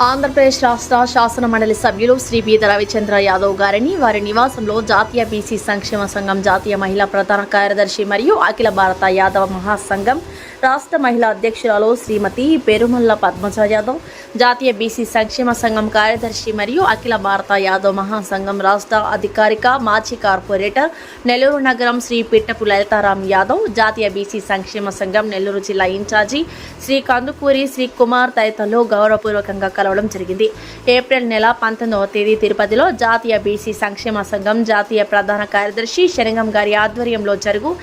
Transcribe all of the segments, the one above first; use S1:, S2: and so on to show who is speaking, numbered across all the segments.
S1: ఆంధ్రప్రదేశ్ రాష్ట్ర శాసన మండలి సభ్యులు శ్రీ బీద రవిచంద్ర యాదవ్ గారిని వారి నివాసంలో జాతీయ బీసీ సంక్షేమ సంఘం జాతీయ మహిళా ప్రధాన కార్యదర్శి మరియు అఖిల భారత యాదవ మహాసంఘం రాష్ట్ర మహిళా అధ్యక్షురాలు శ్రీమతి పెరుమల్ల పద్మజ యాదవ్, జాతీయ బీసీ సంక్షేమ సంఘం కార్యదర్శి మరియు అఖిల భారత యాదవ్ మహాసంఘం రాష్ట్ర అధికారిక మాజీ కార్పొరేటర్ నెల్లూరు నగరం శ్రీ పిట్టపు లలితారాం యాదవ్, జాతీయ బీసీ సంక్షేమ సంఘం నెల్లూరు జిల్లా ఇన్ఛార్జి శ్రీ కందుకూరి శ్రీ కుమార్ తదితరులు గౌరవపూర్వకంగా కలవడం జరిగింది. ఏప్రిల్ నెల 19వ తేదీ తిరుపతిలో జాతీయ బీసీ సంక్షేమ సంఘం జాతీయ ప్రధాన కార్యదర్శి శరంగం గారి ఆధ్వర్యంలో జరుగు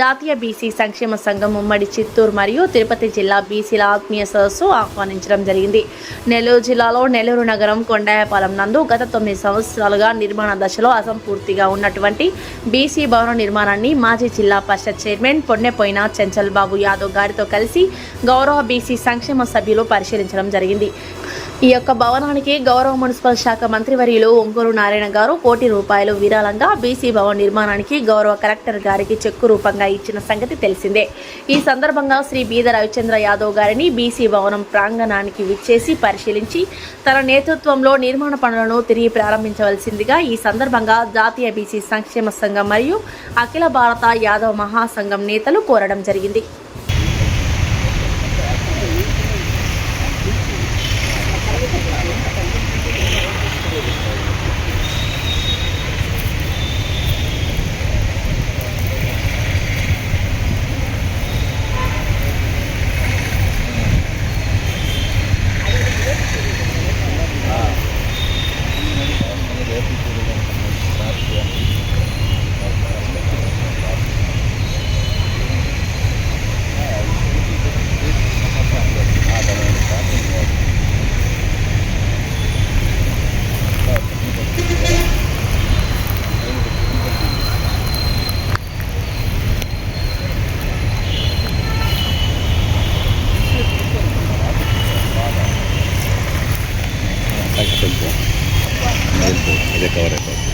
S1: జాతీయ బీసీ సంక్షేమ సంఘం ఉమ్మడి చిత్తూరు మరియు తిరుపతి జిల్లా బీసీల ఆత్మీయ సదస్సు ఆహ్వానించడం జరిగింది. నెల్లూరు జిల్లాలో నెల్లూరు నగరం కొండాయపాలెం నందు గత 9 సంవత్సరాలుగా నిర్మాణ దశలో అసంపూర్తిగా ఉన్నటువంటి బీసీ భవన నిర్మాణాన్ని మాజీ జిల్లా పరిషత్ చైర్మన్ పొన్నెపోయిన చెంచల్ బాబు యాదవ్ గారితో కలిసి గౌరవ బీసీ సంక్షేమ సభ్యులు పరిశీలించడం జరిగింది. ఈ యొక్క భవనానికి గౌరవ మున్సిపల్ శాఖ మంత్రివర్యులు ఒంగోలు నారాయణ గారు ₹1 కోటి విరాళంగా బీసీ భవన్ నిర్మాణానికి గౌరవ కలెక్టర్ గారికి చెక్కు రూపంగా ఇచ్చిన సంగతి తెలిసిందే. ఈ సందర్భంగా శ్రీ బీద రవిచంద్ర యాదవ్ గారిని బీసీ భవనం ప్రాంగణానికి విచ్చేసి పరిశీలించి తన నేతృత్వంలో నిర్మాణ పనులను తిరిగి ప్రారంభించవలసిందిగా ఈ సందర్భంగా జాతీయ బీసీ సంక్షేమ సంఘం మరియు అఖిల భారత యాదవ్ మహాసంఘం నేతలు కోరడం జరిగింది.
S2: ఇదే కవర్ అయిపోతుంది.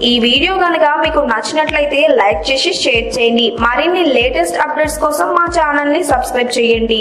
S3: ఈ వీడియో కనుక మీకు నచ్చినట్లయితే లైక్ చేసి షేర్ చేయండి. మరిన్ని లేటెస్ట్ అప్డేట్స్ కోసం మా ఛానల్ ని సబ్స్క్రైబ్ చేయండి.